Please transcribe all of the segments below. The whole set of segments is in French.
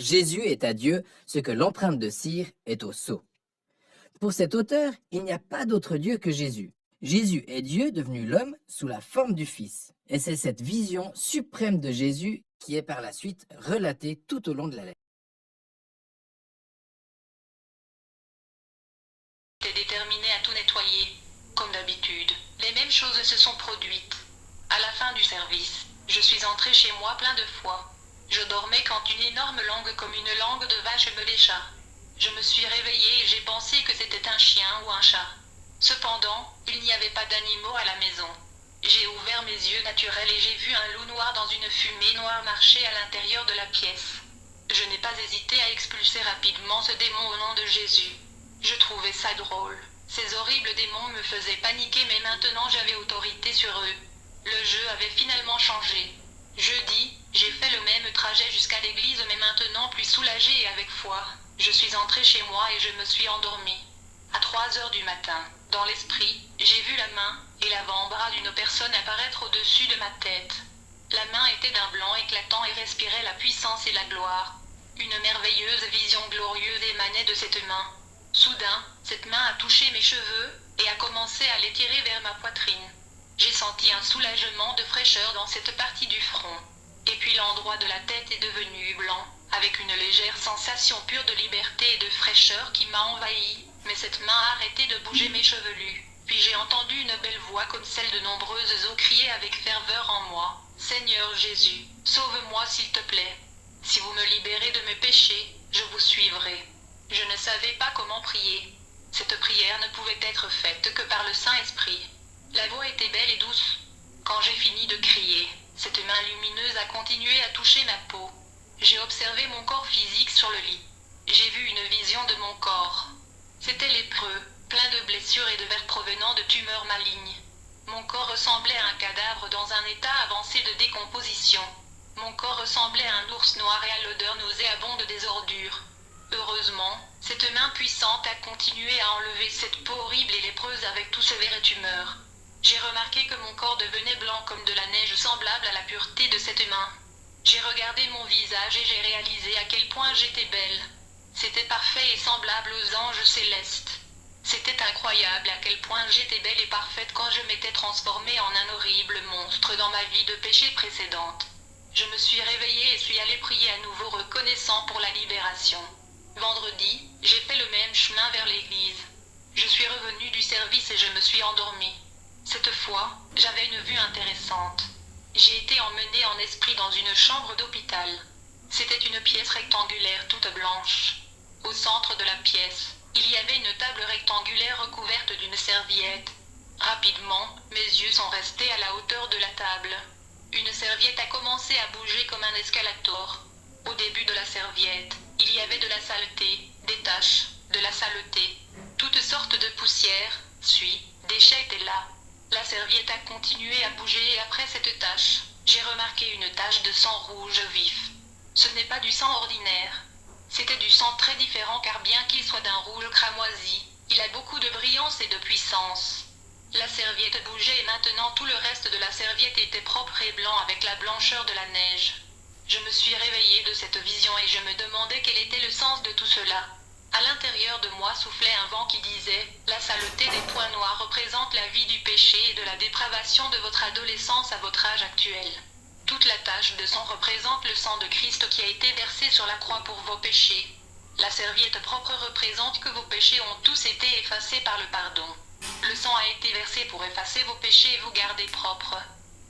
Jésus est à Dieu ce que l'empreinte de cire est au sceau. Pour cet auteur, il n'y a pas d'autre Dieu que Jésus. Jésus est Dieu devenu l'homme sous la forme du Fils. Et c'est cette vision suprême de Jésus qui est par la suite relatée tout au long de la lettre. J'étais déterminé à tout nettoyer, comme d'habitude. Les mêmes choses se sont produites. À la fin du service, je suis entré chez moi plein de foi. Je dormais quand une énorme langue comme une langue de vache me lécha. Je me suis réveillé et j'ai pensé que c'était un chien ou un chat. Cependant, il n'y avait pas d'animaux à la maison. J'ai ouvert mes yeux naturels et j'ai vu un loup noir dans une fumée noire marcher à l'intérieur de la pièce. Je n'ai pas hésité à expulser rapidement ce démon au nom de Jésus. Je trouvais ça drôle. Ces horribles démons me faisaient paniquer, mais maintenant j'avais autorité sur eux. Le jeu avait finalement changé. Jeudi, j'ai fait le même trajet jusqu'à l'église, mais maintenant plus soulagé et avec foi. Je suis entré chez moi et je me suis endormi. À 3 heures du matin, dans l'esprit, j'ai vu la main et l'avant-bras d'une personne apparaître au-dessus de ma tête. La main était d'un blanc éclatant et respirait la puissance et la gloire. Une merveilleuse vision glorieuse émanait de cette main. Soudain, cette main a touché mes cheveux et a commencé à les tirer vers ma poitrine. J'ai senti un soulagement de fraîcheur dans cette partie du front. Et puis l'endroit de la tête est devenu blanc, avec une légère sensation pure de liberté et de fraîcheur qui m'a envahi, mais cette main a arrêté de bouger mes chevelus. Puis j'ai entendu une belle voix comme celle de nombreuses eaux crier avec ferveur en moi. « Seigneur Jésus, sauve-moi s'il te plaît. Si vous me libérez de mes péchés, je vous suivrai. » Je ne savais pas comment prier. Cette prière ne pouvait être faite que par le Saint-Esprit. La voix était belle et douce. Quand j'ai fini de crier, cette main lumineuse a continué à toucher ma peau. J'ai observé mon corps physique sur le lit. J'ai vu une vision de mon corps. C'était lépreux, plein de blessures et de vers provenant de tumeurs malignes. Mon corps ressemblait à un cadavre dans un état avancé de décomposition. Mon corps ressemblait à un ours noir et à l'odeur nauséabonde des ordures. Heureusement, cette main puissante a continué à enlever cette peau horrible et lépreuse avec tous ces vers et tumeurs. J'ai remarqué que mon corps devenait blanc comme de la neige, semblable à la pureté de cette main. J'ai regardé mon visage et j'ai réalisé à quel point j'étais belle. C'était parfait et semblable aux anges célestes. C'était incroyable à quel point j'étais belle et parfaite quand je m'étais transformée en un horrible monstre dans ma vie de péché précédente. Je me suis réveillée et suis allée prier à nouveau, reconnaissant pour la libération. Vendredi, j'ai fait le même chemin vers l'église. Je suis revenue du service et je me suis endormie. Cette fois, j'avais une vue intéressante. J'ai été emmenée en esprit dans une chambre d'hôpital. C'était une pièce rectangulaire toute blanche. Au centre de la pièce, il y avait une table rectangulaire recouverte d'une serviette. Rapidement, mes yeux sont restés à la hauteur de la table. Une serviette a commencé à bouger comme un escalator. Au début de la serviette, il y avait de la saleté, des taches, de la saleté, toutes sortes de poussières, suie, déchets étaient là. La serviette a continué à bouger et après cette tache, j'ai remarqué une tache de sang rouge vif. Ce n'est pas du sang ordinaire. C'était du sang très différent car bien qu'il soit d'un rouge cramoisi, il a beaucoup de brillance et de puissance. La serviette bougeait et maintenant tout le reste de la serviette était propre et blanc avec la blancheur de la neige. Je me suis réveillée de cette vision et je me demandais quel était le sens de tout cela. À l'intérieur de moi soufflait un vent qui disait « La saleté des points noirs représente la vie du péché et de la dépravation de votre adolescence à votre âge actuel. Toute la tache de sang représente le sang de Christ qui a été versé sur la croix pour vos péchés. La serviette propre représente que vos péchés ont tous été effacés par le pardon. Le sang a été versé pour effacer vos péchés et vous garder propres.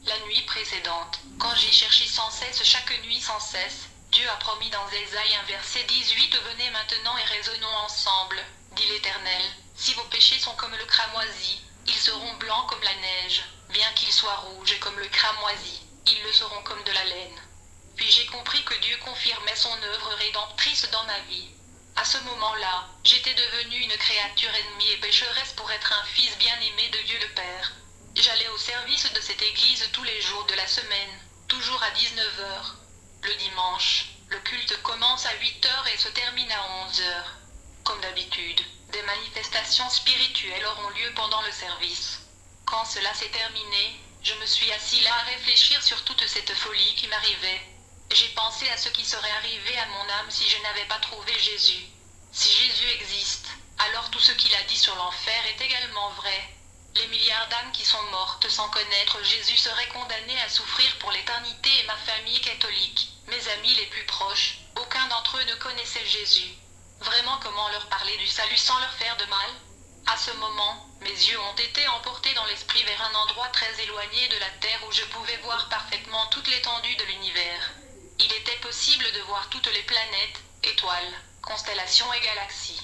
La nuit précédente, quand j'ai cherché sans cesse, chaque nuit sans cesse, Dieu a promis dans Ésaïe 1 verset 18 « Venez maintenant et raisonnons ensemble, dit l'Éternel. Si vos péchés sont comme le cramoisi, ils seront blancs comme la neige. Bien qu'ils soient rouges comme le cramoisi, ils le seront comme de la laine. » Puis j'ai compris que Dieu confirmait son œuvre rédemptrice dans ma vie. À ce moment-là, j'étais devenue une créature ennemie et pécheresse pour être un fils bien-aimé de Dieu le Père. J'allais au service de cette église tous les jours de la semaine, toujours à 19 heures. Le dimanche, le culte commence à 8 heures et se termine à 11 heures. Comme d'habitude, des manifestations spirituelles auront lieu pendant le service. Quand cela s'est terminé, je me suis assis là à réfléchir sur toute cette folie qui m'arrivait. J'ai pensé à ce qui serait arrivé à mon âme si je n'avais pas trouvé Jésus. Si Jésus existe, alors tout ce qu'il a dit sur l'enfer est également vrai. Les milliards d'âmes qui sont mortes sans connaître Jésus seraient condamnées à souffrir pour l'éternité et ma famille catholique, mes amis les plus proches, aucun d'entre eux ne connaissait Jésus. Vraiment, comment leur parler du salut sans leur faire de mal? À ce moment, mes yeux ont été emportés dans l'esprit vers un endroit très éloigné de la terre où je pouvais voir parfaitement toute l'étendue de l'univers. Il était possible de voir toutes les planètes, étoiles, constellations et galaxies.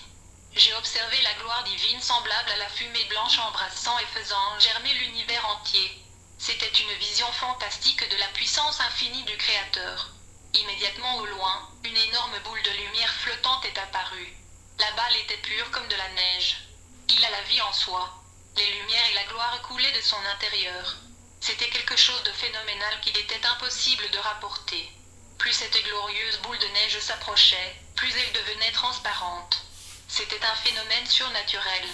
J'ai observé la gloire divine semblable à la fumée blanche embrassant et faisant germer l'univers entier. C'était une vision fantastique de la puissance infinie du Créateur. Immédiatement au loin, une énorme boule de lumière flottante est apparue. La balle était pure comme de la neige. Il a la vie en soi. Les lumières et la gloire coulaient de son intérieur. C'était quelque chose de phénoménal qu'il était impossible de rapporter. Plus cette glorieuse boule de neige s'approchait, plus elle devenait transparente. C'était un phénomène surnaturel.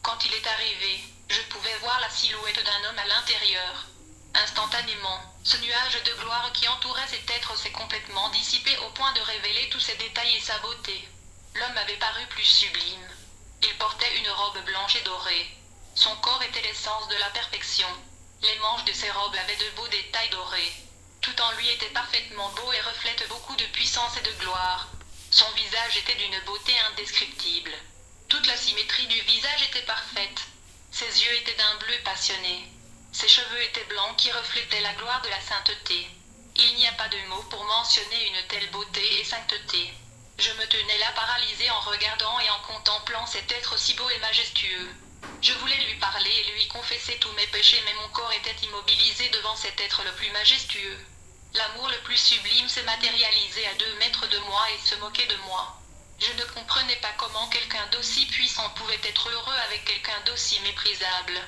Quand il est arrivé, je pouvais voir la silhouette d'un homme à l'intérieur. Instantanément, ce nuage de gloire qui entourait cet être s'est complètement dissipé au point de révéler tous ses détails et sa beauté. L'homme avait paru plus sublime. Il portait une robe blanche et dorée. Son corps était l'essence de la perfection. Les manches de ses robes avaient de beaux détails dorés. Tout en lui était parfaitement beau et reflète beaucoup de puissance et de gloire. Son visage était d'une beauté indescriptible. Toute la symétrie du visage était parfaite. Ses yeux étaient d'un bleu passionné. Ses cheveux étaient blancs qui reflétaient la gloire de la sainteté. Il n'y a pas de mots pour mentionner une telle beauté et sainteté. Je me tenais là paralysé en regardant et en contemplant cet être si beau et majestueux. Je voulais lui parler et lui confesser tous mes péchés, mais mon corps était immobilisé devant cet être le plus majestueux. L'amour le plus sublime s'est matérialisé à 2 mètres de moi et se moquait de moi. Je ne comprenais pas comment quelqu'un d'aussi puissant pouvait être heureux avec quelqu'un d'aussi méprisable.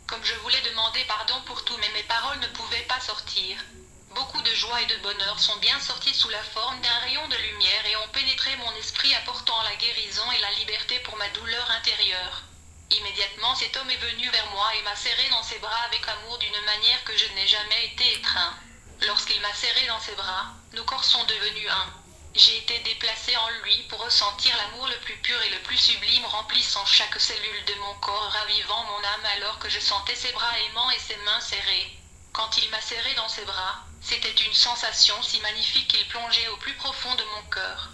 Comme je voulais demander pardon pour tout, mais mes paroles ne pouvaient pas sortir. Beaucoup de joie et de bonheur sont bien sortis sous la forme d'un rayon de lumière et ont pénétré mon esprit, apportant la guérison et la liberté pour ma douleur intérieure. Immédiatement, cet homme est venu vers moi et m'a serré dans ses bras avec amour d'une manière que je n'ai jamais été étreint. Lorsqu'il m'a serré dans ses bras, nos corps sont devenus un. J'ai été déplacé en lui pour ressentir l'amour le plus pur et le plus sublime remplissant chaque cellule de mon corps, ravivant mon âme alors que je sentais ses bras aimants et ses mains serrées. Quand il m'a serré dans ses bras, c'était une sensation si magnifique qu'il plongeait au plus profond de mon cœur.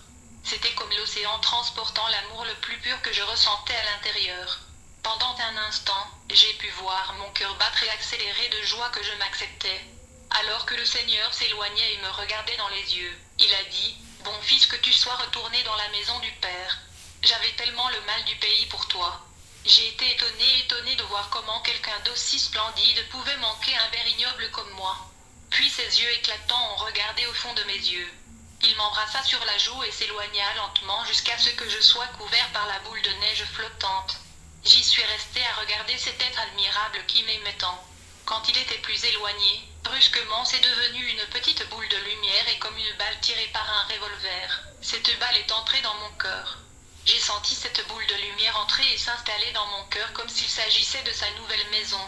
C'était comme l'océan transportant l'amour le plus pur que je ressentais à l'intérieur. Pendant un instant, j'ai pu voir mon cœur battre et accélérer de joie que je m'acceptais. Alors que le Seigneur s'éloignait et me regardait dans les yeux, il a dit, « Bon fils, que tu sois retourné dans la maison du Père. J'avais tellement le mal du pays pour toi. » J'ai été étonné de voir comment quelqu'un d'aussi splendide pouvait manquer un ver ignoble comme moi. Puis ses yeux éclatants ont regardé au fond de mes yeux. Il m'embrassa sur la joue et s'éloigna lentement jusqu'à ce que je sois couvert par la boule de neige flottante. J'y suis resté à regarder cet être admirable qui m'aimait tant. Quand il était plus éloigné, brusquement c'est devenu une petite boule de lumière et comme une balle tirée par un revolver. Cette balle est entrée dans mon cœur. J'ai senti cette boule de lumière entrer et s'installer dans mon cœur comme s'il s'agissait de sa nouvelle maison.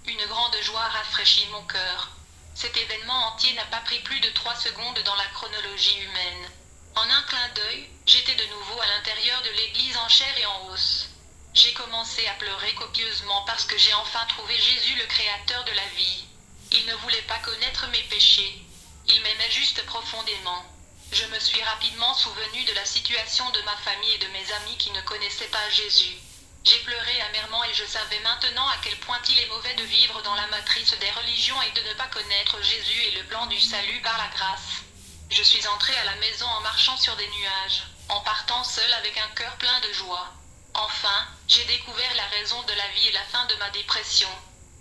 Une grande joie rafraîchit mon cœur. Cet événement entier n'a pas pris plus de 3 secondes dans la chronologie humaine. En un clin d'œil, j'étais de nouveau à l'intérieur de l'église en chair et en os. J'ai commencé à pleurer copieusement parce que j'ai enfin trouvé Jésus, le créateur de la vie. Il ne voulait pas connaître mes péchés. Il m'aimait juste profondément. Je me suis rapidement souvenu de la situation de ma famille et de mes amis qui ne connaissaient pas Jésus. J'ai pleuré amèrement et je savais maintenant à quel point il est mauvais de vivre dans la matrice des religions et de ne pas connaître Jésus et le plan du salut par la grâce. Je suis entré à la maison en marchant sur des nuages, en partant seul avec un cœur plein de joie. Enfin, j'ai découvert la raison de la vie et la fin de ma dépression.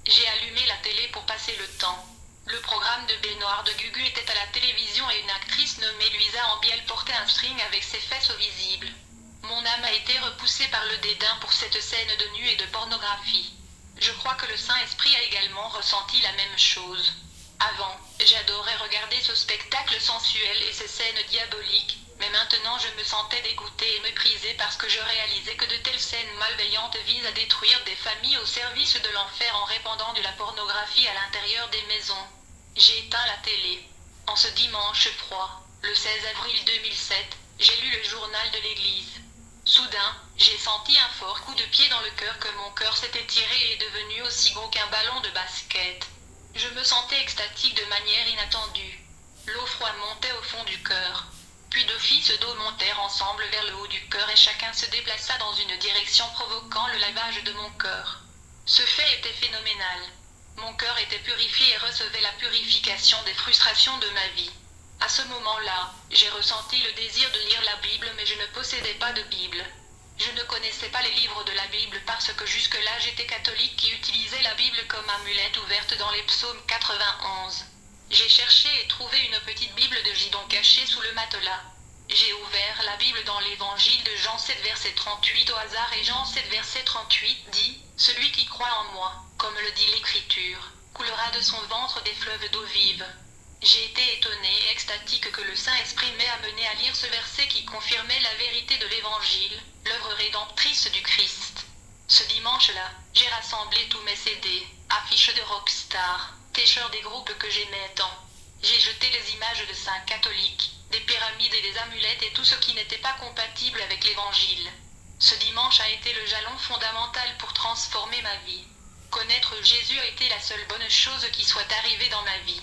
J'ai allumé la télé pour passer le temps. Le programme de baignoire de Gugu était à la télévision et une actrice nommée Luisa Ambiel portait un string avec ses fesses visibles. Mon âme a été repoussée par le dédain pour cette scène de nu et de pornographie. Je crois que le Saint-Esprit a également ressenti la même chose. Avant, j'adorais regarder ce spectacle sensuel et ces scènes diaboliques, mais maintenant je me sentais dégoûtée et méprisée parce que je réalisais que de telles scènes malveillantes visent à détruire des familles au service de l'enfer en répandant de la pornographie à l'intérieur des maisons. J'ai éteint la télé. En ce dimanche froid, Le 16 avril 2007, j'ai lu le journal de l'église. Soudain, j'ai senti un fort coup de pied dans le cœur que mon cœur s'était tiré et est devenu aussi gros qu'un ballon de basket. Je me sentais extatique de manière inattendue. L'eau froide montait au fond du cœur. Puis deux fils d'eau montèrent ensemble vers le haut du cœur et chacun se déplaça dans une direction provoquant le lavage de mon cœur. Ce fait était phénoménal. Mon cœur était purifié et recevait la purification des frustrations de ma vie. À ce moment-là, j'ai ressenti le désir de lire la Bible mais je ne possédais pas de Bible. Je ne connaissais pas les livres de la Bible parce que jusque-là j'étais catholique qui utilisait la Bible comme amulette ouverte dans les psaumes 91. J'ai cherché et trouvé une petite Bible de Gidon cachée sous le matelas. J'ai ouvert la Bible dans l'évangile de Jean 7 verset 38 au hasard et Jean 7 verset 38 dit « Celui qui croit en moi, comme le dit l'Écriture, coulera de son ventre des fleuves d'eau vive. » J'ai été étonné et extatique que le Saint-Esprit m'ait amené à lire ce verset qui confirmait la vérité de l'Évangile, l'œuvre rédemptrice du Christ. Ce dimanche-là, j'ai rassemblé tous mes CD, affiches de rockstar, t-shirts des groupes que j'aimais tant. J'ai jeté les images de saints catholiques, des pyramides et des amulettes et tout ce qui n'était pas compatible avec l'Évangile. Ce dimanche a été le jalon fondamental pour transformer ma vie. Connaître Jésus a été la seule bonne chose qui soit arrivée dans ma vie.